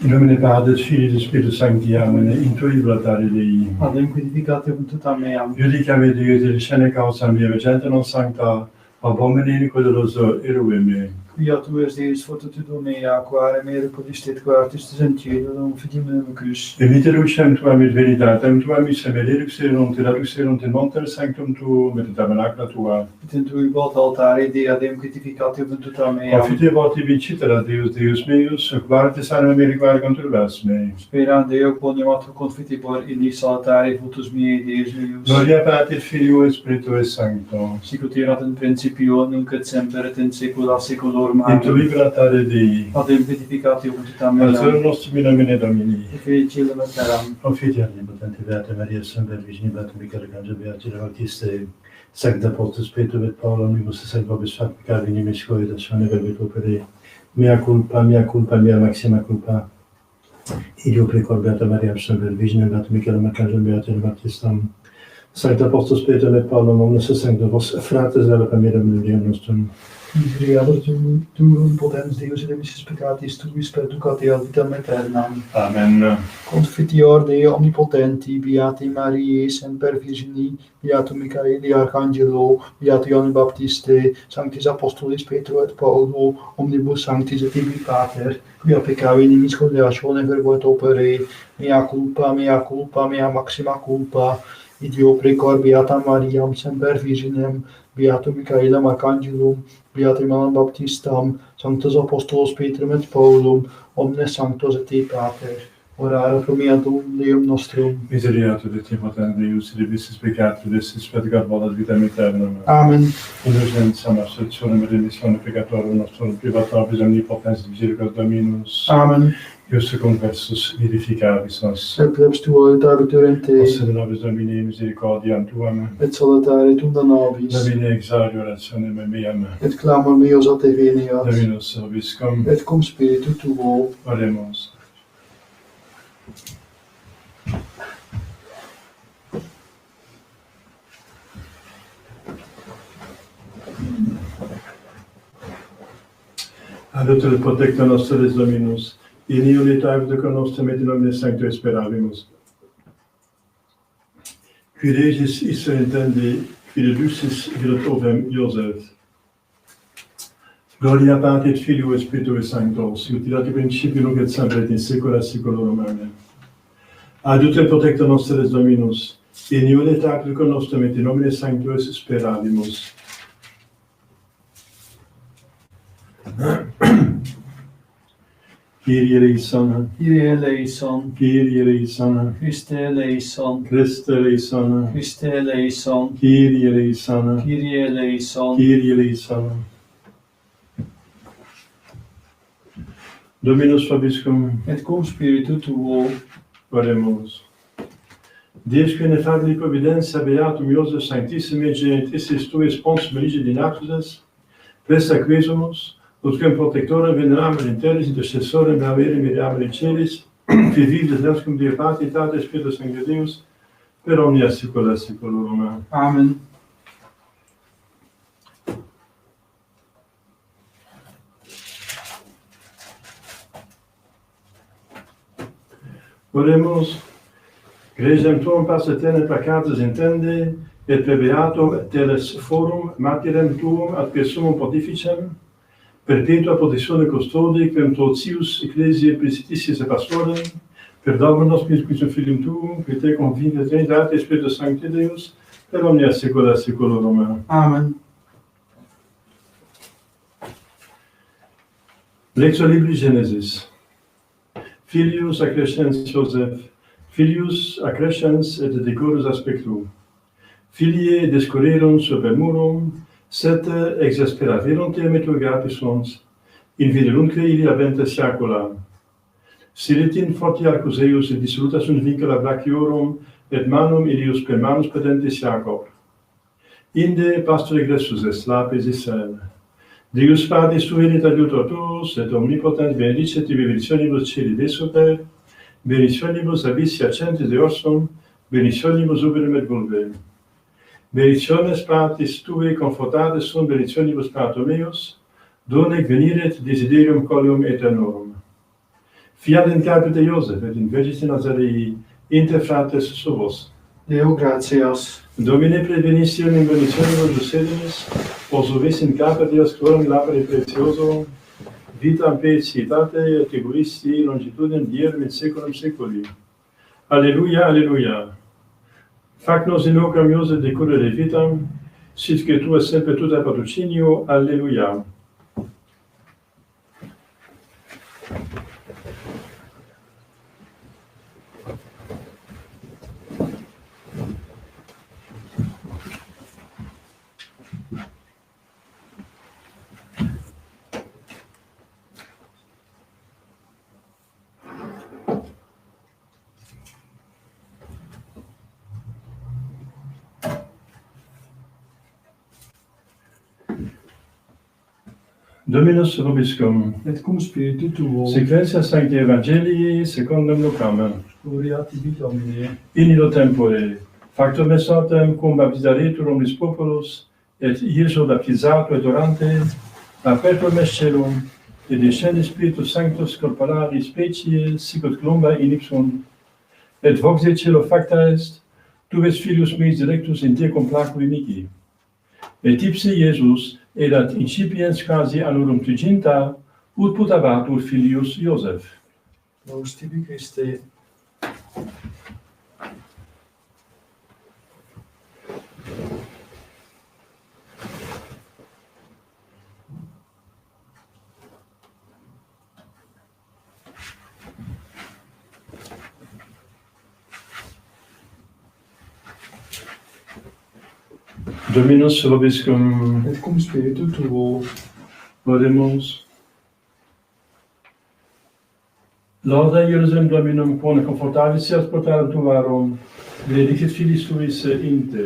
In nomine Patris, Filii et Spiritus Sancti, Amen. In tui vlatare Dei. Adem quidificatium tutam meam. Judicame Deus et scene causam via vegente non sancta, abomine iniquoderoso erue me. Quia tu es Deus fortitudo mea, quare mere podistet quartis in cielo, non fidim nemicus. Emite lucem tuam et veritatem tuam, isse medeluxerunt et aduxerunt in monte sanctum tuum et tabernacla tua. Et in tui vot altare Dei adem quidificatium tutam meam. Profite voti vincitera Deus, Deus meus, quarte sanum me requare conturbas me. Speram Deo quoniam confitibor in nis altare votus miei Deus meus. Gloria Patri, Filio et Spiritus Sancto. Sic ut erat in principio, nunc et semper et in saecula saeculorum. In tui vlatare Dei. Adem quidificatium tutam meam. Aiuterium nostrum in nomine Domini. Et fei cielum et terram. Confiteam potente Beata Maria, semper Virgine Beata Michael Arcangelo Beata Baptiste, Sancta Apostol Petro et Paul, omnibus et vobis fabrica venimis coedatione verbit opere, mea culpa, mea maxima culpa. Ideo precor Beata Maria, semper Virgine Beata Michael Arcangelo Beata Baptistam, Sancta Apostol Petro et Paul, omnes sancta vos fratres alla familia Deum nostrum. Miserere tuum potens Deus et emissis peccatis tuis perducati ad vitam aeternam. Amen. Confitior Dei omnipotenti, beati Mariae, semper Virgini, beatum Michaeli Arcangelo, beati Ioanne Baptiste, sanctis apostolis Petro et Paulo, omnibus sanctis et ibi Pater, quia peccavi in miscoliatione verbo et opere, mea culpa, mea maxima culpa, ideo precor beata Mariam, semper Virginem, beatum Michaelem Arcangelum, beatum Ioannem Baptistam, sanctos apostolos Petrum et Paulum, omnes sanctos et ei Pater, orare pro meatum Deum nostrum. Miserere de te potente Deus, et emissis peccatis, et spedicat volat vitam aeternam. Amen. Indulgentiam absolutionem et remissione peccatorum nostrum, privatabis omnipotens misericordiae Dominus. Amen. Ius conversus vivificabis nos. Et plebs tua et abitur in te, Osse de nobis Domini misericordiam tuam. et salutare tuum da nobis, Domine exaudi orationem meam. et clamor meus a te veniat, Dominus vobiscum. et cum spiritu tuo. Oremus. Adiutor et protector nostris Dominus, in iunitate de conostem et in nomine Sancto speravimus. Qui regis isse intendi, qui deducis virat ovem Iosef. Gloria Patri et Filio et Spiritus Sancto, sic ut erat in principio nunc et semper et in saecula saeculorum. Amen. Adiutor et protector nostris Dominus, in iunitate de conostem et in nomine Sancto speravimus. Kyrie eleison, Kyrie eleison, Kyrie eleison, Christe eleison, Christe eleison, Christe eleison, Kyrie eleison, Kyrie eleison, Kyrie eleison. Dominus vobiscum, et cum spiritu tuo. oremus. Deus qui nefabili providentia beatum Iosef sanctissime genitissis tui sponsum rigidi nactus, presta quesumus, utquem protectorem veneramer in terris intercessorem avere miriamer in celis, qui vives et cum Deo Patri et Spiritus Sancti Deus, per omnia saecula saeculorum. Amen. Oremos. Gregem tuum passetene peccatus intende, et per beatum teles forum martyrem tuum ad persumum pontificem, perpetua protectione custodi, quem totius ecclesiae praesiticis et pastorem, per Dominus Christus Filium tuum, qui te convine Trinitate Spiritus Sancti Deus, per omnia saecula saeculorum. Amen. Lectio Libri Genesis. Filius accrescens Joseph, filius accrescens et decorus aspectu. Filiae descurrerunt super murum, sete exasperaverunt meturgatis ons, inviderunque ili avente saecula. Siletin forti arcuseus et dissoluta sunt vincula brachiorum, et manum ilius per manus pedentis Jacob. Inde pastor egressus est lapis Israel. Deus Patris tu venit adiutor tuus, et omnipotens benedicet tibi benedictionibus celi de super, benedictionibus abissi accentes eorsum, benedictionibus uberum et vulve. Benedictiones Patris tue confortades sunt benedictionibus pater meus, donec veniret desiderium colium aeternorum. Fiat in capite Iosef et in Vergine Nazarei inter fratres suos. Deo gratias. Domine prevenitium in benedictionibus Jusedenis, posuvis in capite Dios quorum lapare precioso, vitam pecietate et egoisti longitudinem dierum in saeculum saeculi. Alleluia, alleluia. Fac nos in ocam Iosef decurrere vitam, sit que tu es semper tuta patrocinio, alleluia. Dominus vobiscum. Et cum spiritu tuo. Sequentia Sancti Evangelii secundum Lucam. Gloria tibi Domine. In illo tempore, factum est autem cum baptizaretur omnis populus, et Iesu baptizato et orante, apertum est caelum, et descendit Spiritus Sanctus corporari specie sicut columba in ipsum, et vox de caelo facta est, tu es filius meis directus in te complacui mihi. Et ipse Iesus erat incipiens quasi annurum triginta, ut putabatur filius Iosef. Nos tibi Christe. Dominus vobiscum. Et cum spiritu tuo. Oremus. Lauda Ierusalem Dominum, quone confortavis eas portarum tuarum, benedicit filis tuis in te.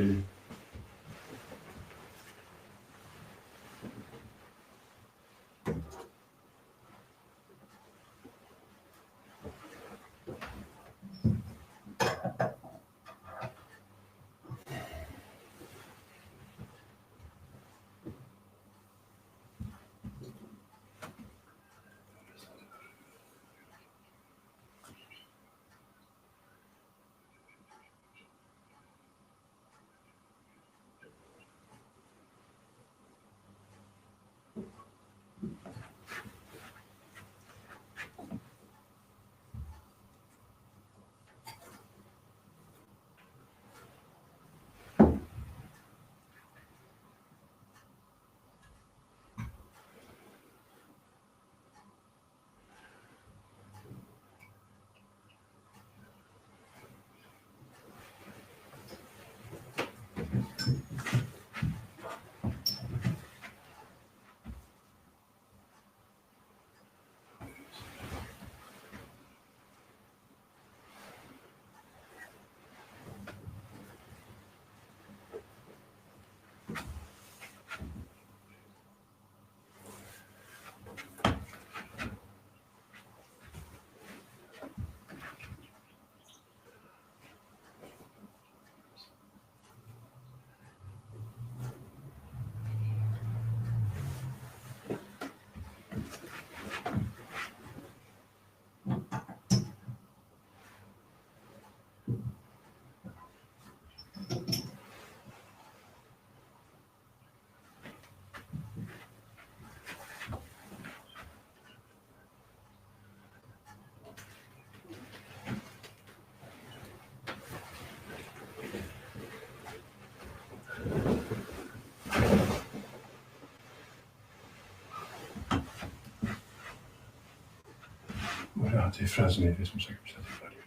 tej frazy nie wiesz, muszę jakoś zadeklarować.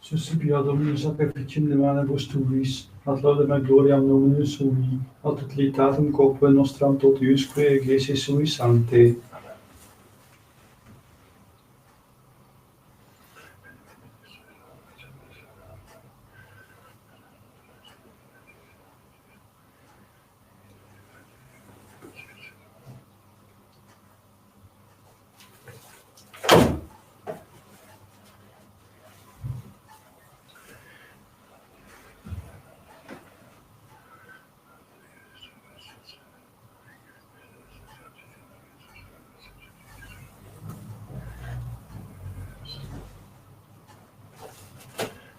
Suscipia Dominus sacrificium de manibus tuis, ad laudem gloriam nominus sui, ad utilitatem corpore nostram totiusque ecclesiae sui sancte.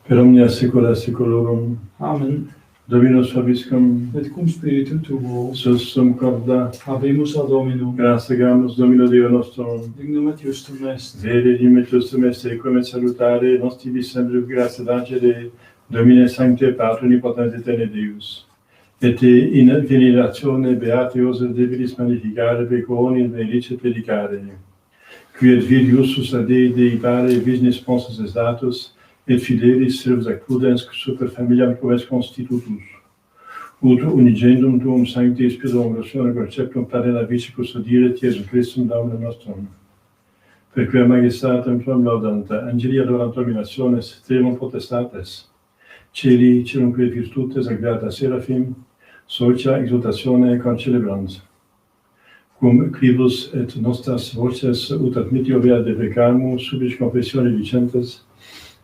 Per omnia saecula saeculorum, Amen. Dominus vobiscum, Et cum spiritu tuo, sussum corda, habemus ad Dominum, gratiamus Domino Deo nostrum, dignum et justum est. vere dimittustum est secum et salutare, nos tibi semper gratia d'angeli, Domine sancte Pater omnipotens eterne Deus. Et in veneratione beatios et debilis magnificare peconi benedicere predicare. Qui et virius ad Dei pare business sponsors est datus, et fidelis servus ac prudens super familiam proves constitutus. Ut unigendum tuum sancti spiritum glorione conceptum plena vici custodire Iesum Christum Dominum nostrum. Per quia majestatem tuam laudanta, angelia adorantur nationes, tremum potestates, celi, celumque virtutes agreata seraphim, socia exultatione concelebrans. Cum quibus et nostras voces ut admittio vea deprecamus, subis confessione dicentes,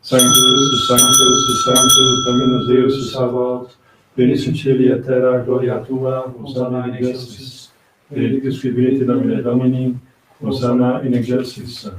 Sanctus, Sanctus, Sanctus, Dominus Deus Sabaoth, Venus in celi et terra, gloria tua, Hosanna in excelsis, benedictus qui venit in nomine Domini, Hosanna in excelsis.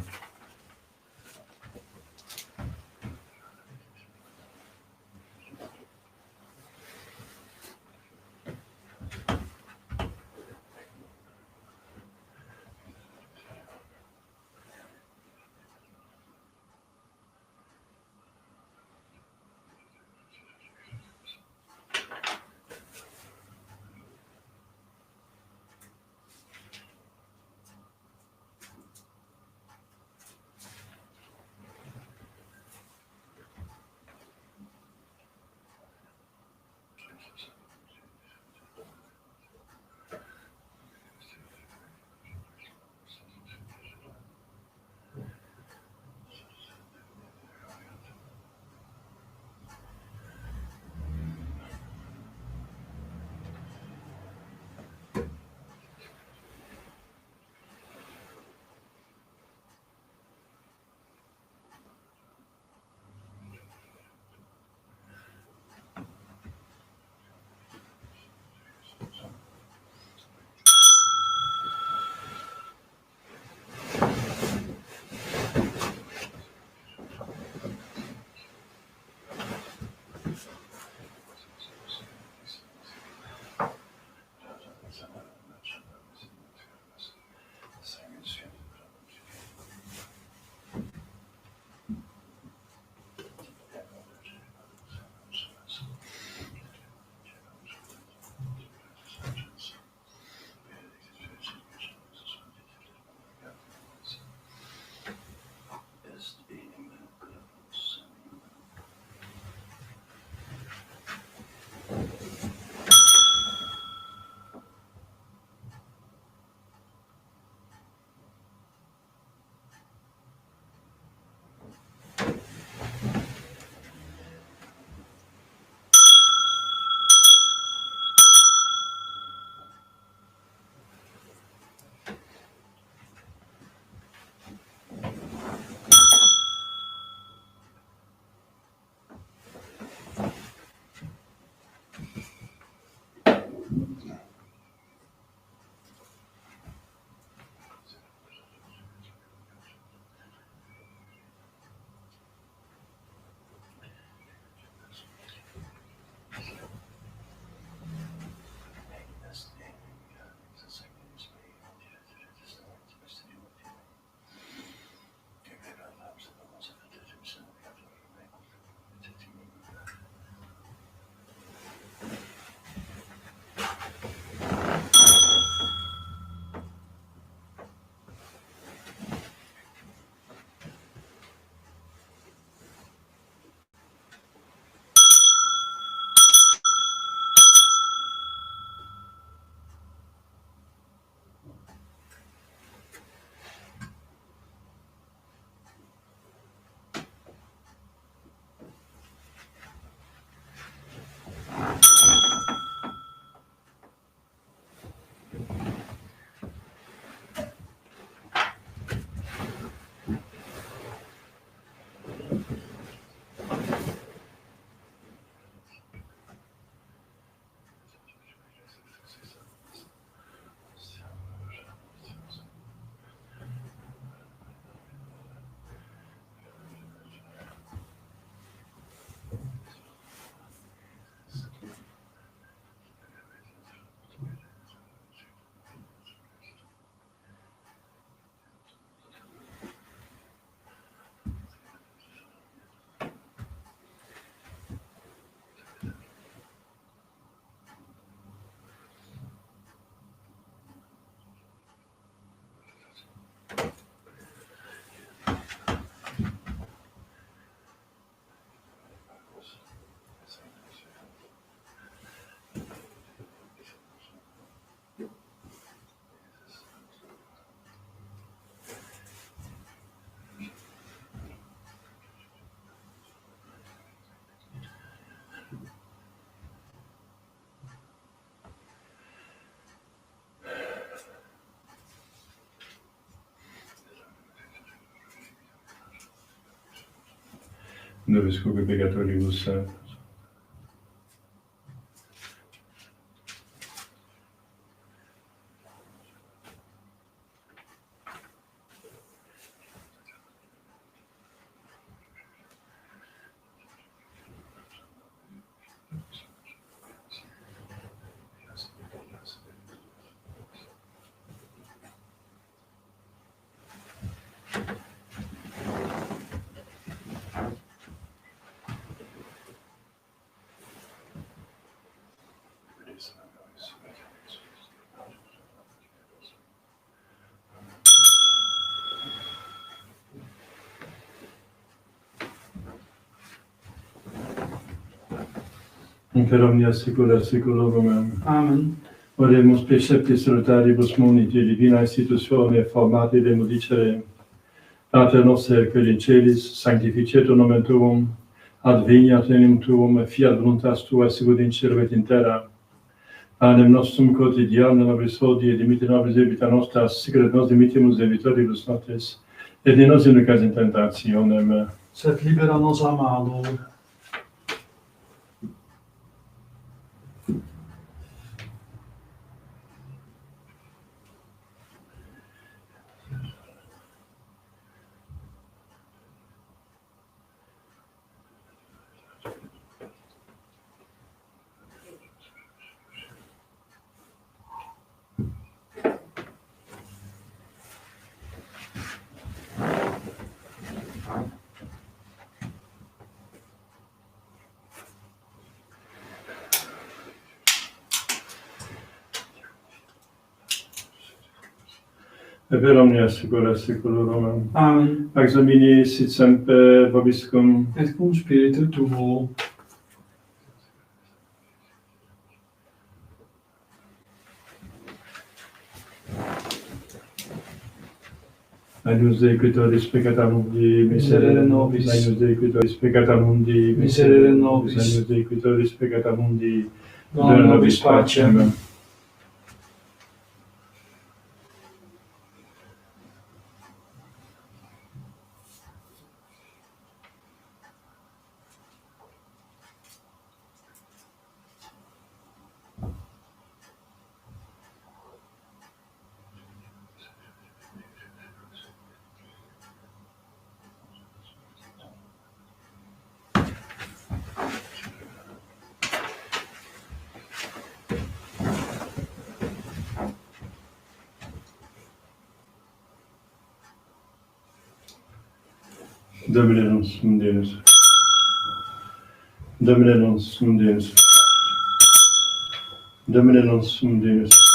nobis cubi peccatoribus, per omnia saecula saeculorum. Amen. Oremus preceptis rotaribus muniti divina institutione formati demo dicere Pater noster qui in celis, sanctificetur nomen tuum, adveniat regnum tuum, fiat voluntas tua sicut in cielo et in terra. Panem nostrum quotidianum nobis hodie, et dimitte nobis debita nostra, sicut et nos dimittimus debitoribus nostris, et ne nos inducas in tentationem, Sed libera nos a malo. et per omnia saecula saeculorum. Amen. Examini sit semper vobiscum, Et cum spiritu tuo. Agnus Dei qui tollis peccata mundi, miserere nobis. Agnus Dei qui tollis peccata mundi, Miserere nobis. Agnus Dei qui tollis peccata mundi, Dona nobis pacem. Domine nostrum Deus. Domine nostrum Deus. Domine nostrum Deus.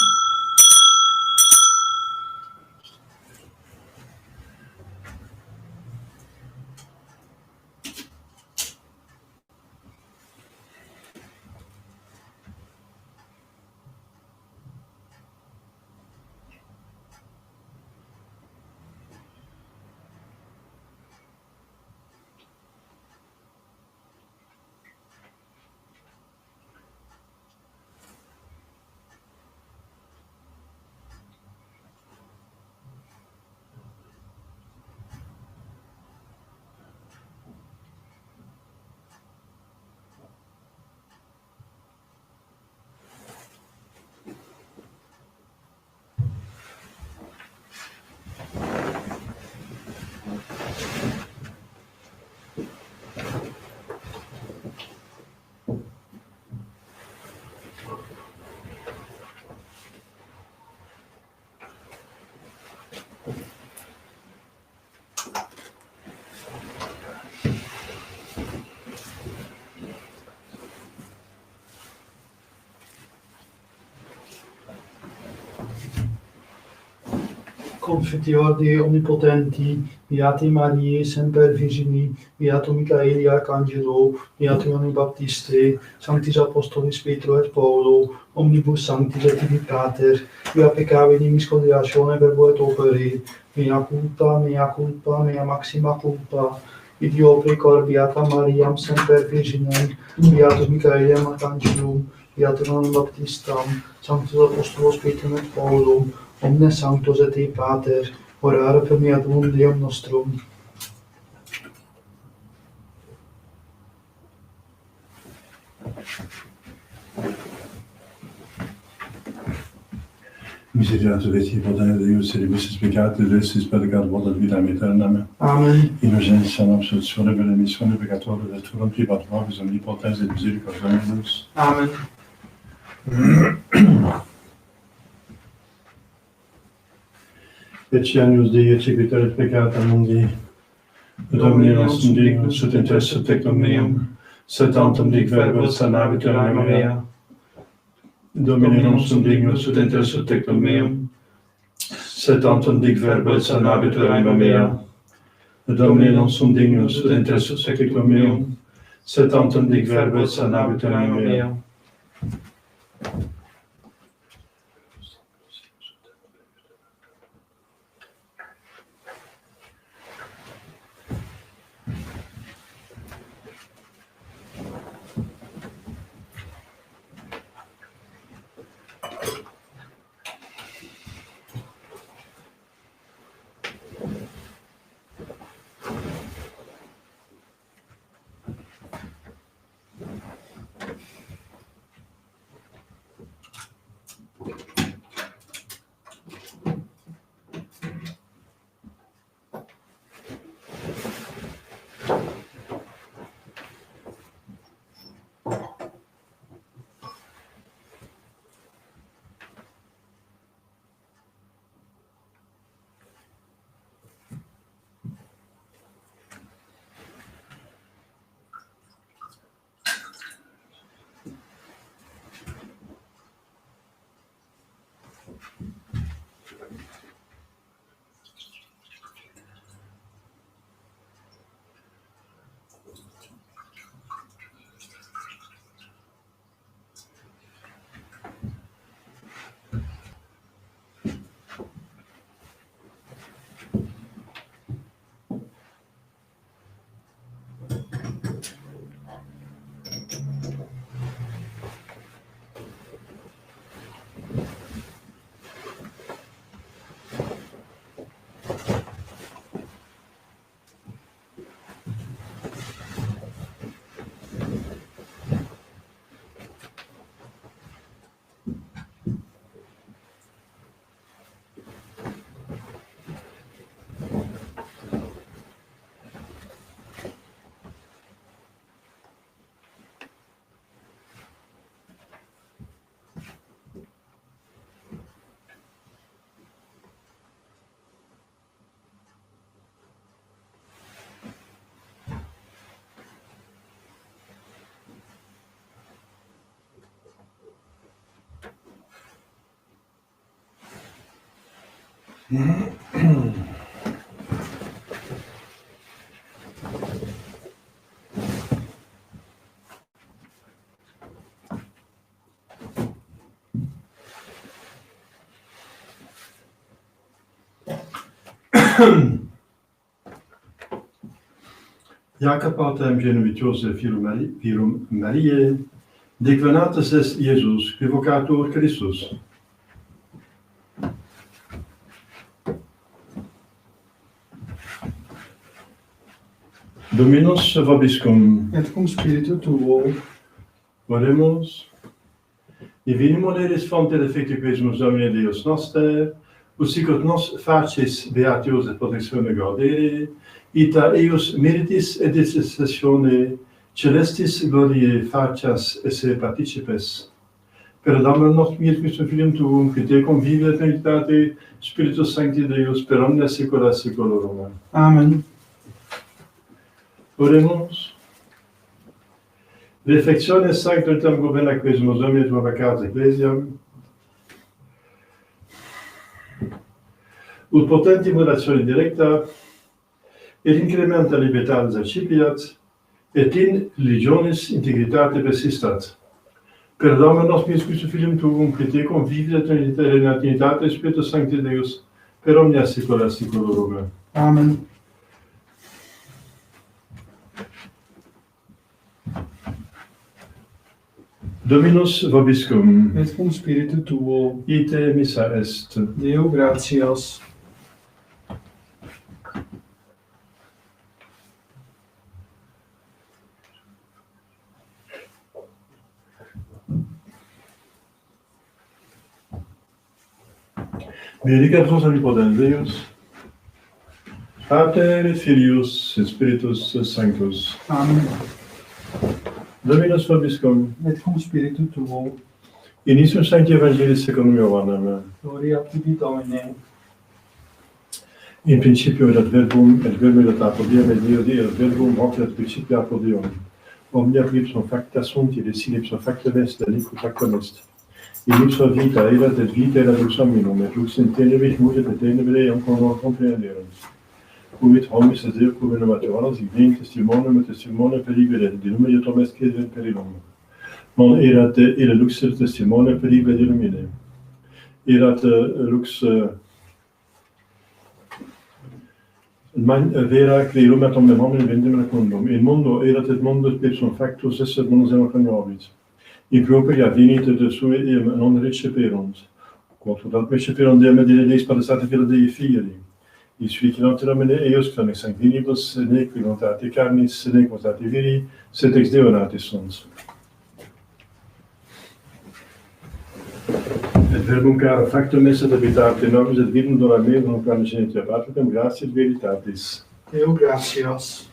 Confiteor Dei omnipotenti, beati Mariae semper Virgini, beatum Michaeli Arcangelo, beatum Ioanni Baptiste, sanctis apostolis Petro et Paulo, omnibus sanctis et tibi Pater, via peccavi nimis condiatione verbo et opere, mea culpa, mea maxima culpa, Ideo precor beata Mariam semper Virginem, beatum Michaeliam Arcangelum, beatum Ioannem Baptistam, sanctus apostolos Petrum et Paulum, omnes sanctos et Dei Pater, orare per mea Deum nostrum. Misericordia Padre Dio, services peccati, lessis peccato, voda vita aeterna. Amen. Innocenza absoluzione per l'emissione peccatoria del tuo privato nobis omnipotens et misericordia meus. Amen. Ecce agnus Dei, ecce quitaret peccata mundi. Domine nostrum dignus ut intessus tectum meum, sed tantum dic verbo et sanabitur anima mea. Domine nostrum dignus ut intessus tectum meum, sed tantum dic verbo et sanabitur anima mea. Domine nostrum dignus ut intessus tectum meum, sed tantum dic verbo et sanabitur anima mea. Jacob autem genuvitiose virum Mariae, dequenatus est Iesus, qui vocatur Christus. Dominus vobiscum. Et cum spiritu tuo. Oremus. Divinum moderis fonte defectiquismus Domine Deus noster, usicut nos facis beatius et protectione gaudere, ita eius meritis et intercessione celestis gloriae facias esse participes. Per Dominum nostrum Iesus Christum Filium Tuum, qui tecum vive et unitate Spiritus Sancti Deus, per omnia saecula saeculorum. Amen. Oremus. Reflectiones sanctum governa quesumus Domine tua vacata ecclesiam, ut potentium ratione directa, et incrementa libertatis accipiat, et in religionis integritate persistat. Per Dominum nostrum Iesus Christum Filium Tuum, qui tecum vive et unitate Spiritus Sancti Deus, per omnia saecula saeculorum. Amen. Dominus vobiscum. Et cum spiritu tuo. Ite missa est. Deo gratias. Benedicatus omnipotens Deus, Pater et Filius et Spiritus Sanctus. Amen. Dominus vobiscum, Et cum spiritu tuo, initium Sancti Evangelis secundum Ioannem. gloria tibi Domine. In principio erat verbum, et verbum erat apud Deum, et Deo Dei, et verbum hoc erat principio apud Deum. Omnia ipsum facta sunt, et sin ipsum factum est, et liquid factum est. In ipsa vita erat, et vita erat lux hominum, et lux in tenebris mutet, et tenebrae ancora non comprehenderunt. Cuvit homis et Deo cum innovationis, ignem testimonium et testimonium peribere, de nume iotum est cedere perilum. Non erat ille lux testimonium peribere illumine. Erat lux vera creum et omnem hominem vendem recundum. In mundo erat et mundus ipsum factus esse mundus ema coniobit. In propria venit de sue non receperunt. Quod dat receperunt Deum et Deis padestate fila Dei Filii. Is ficinant nomine eius clamec sanguinibus, neque voluntate carnis, neque voluntate viri, sed ex Deo natis sunt. Et verbum caro factum est et habitate nobis et vivum dona mea, non carne genitia patricum, gratias et veritatis. Deo gratias.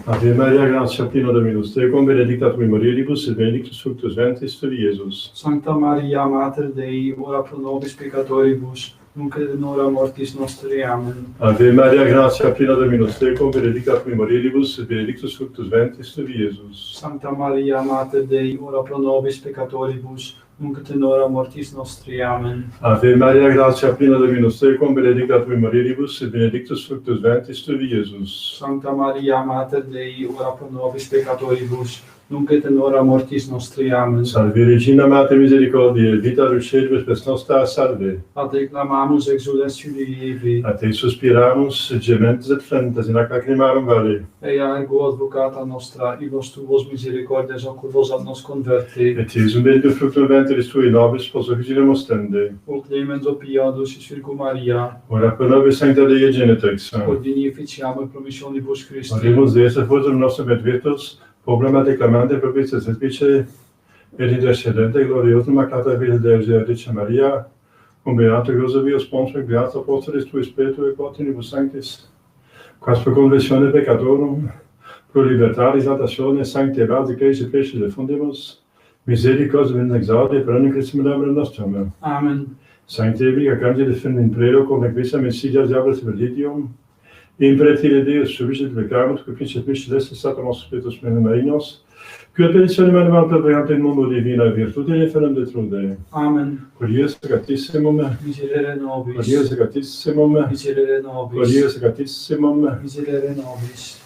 Ave Maria, gratia plena Dominus tecum, benedicta tui mulieribus, et benedictus fructus ventris tui, Iesus. Sancta Maria, Mater Dei, ora pro nobis peccatoribus, nunc et in hora mortis nostre. Amen. Ave Maria, gratia plena Dominus tecum, benedicta tui mulieribus, et benedictus fructus ventris tui, Iesus. Sancta Maria, Mater Dei, ora pro nobis peccatoribus, nunc et in hora mortis nostre. Amen. Ave Maria, gratia plena Dominus tecum, benedicta tui mulieribus, et benedictus fructus ventris tui, Iesus. Sancta Maria, Mater Dei, ora pro nobis peccatoribus, nunc et in hora mortis nostre. Amen. Salve Regina Mater Misericordiae, vita dulcebus spes nostra, salve. A te clamamus exules Filii Evi, A te suspiramus, gementes et flentes in ac lacrimarum vale. ea ergo advocata nostra, illos tuos misericordias oculos ad nos converte, Et Iesum benedictus fructum ventris tui, nobis poso filium ostende. o clemens o piadus is Virgo Maria, Ora pro nobis sancta Dei Genitex. quod dignificiam et promissionibus Christi, Oremus Deus et votum nostrum et virtus, problema declamante propices et vice, et intercedente gloriosum accata Virgo Deus Beatrice Maria, cum beato Josephus Ponsum, beato apostolis tui spiritu et quatinibus sanctis, quas pro conversione peccatorum, pro libertatis natatione sancte vade Ecclesiae crescere fundimus, misericordiam in exaudi per anni Christum Domini nostrum. Amen. Sancte Evi, arcangeli defendum in prelo, cum equissa messias diabolis velidium, in pretile Deus subicit peccamus, que princip miscelestis Satanas spiritus malignos, que petitionem animam perveant in mundo divina virtute in inferum detrude. Amen. Glorias Sanctissimum, Miserere nobis. glorias Sanctissimum, Miserere nobis. glorias Sanctissimum. Miserere nobis.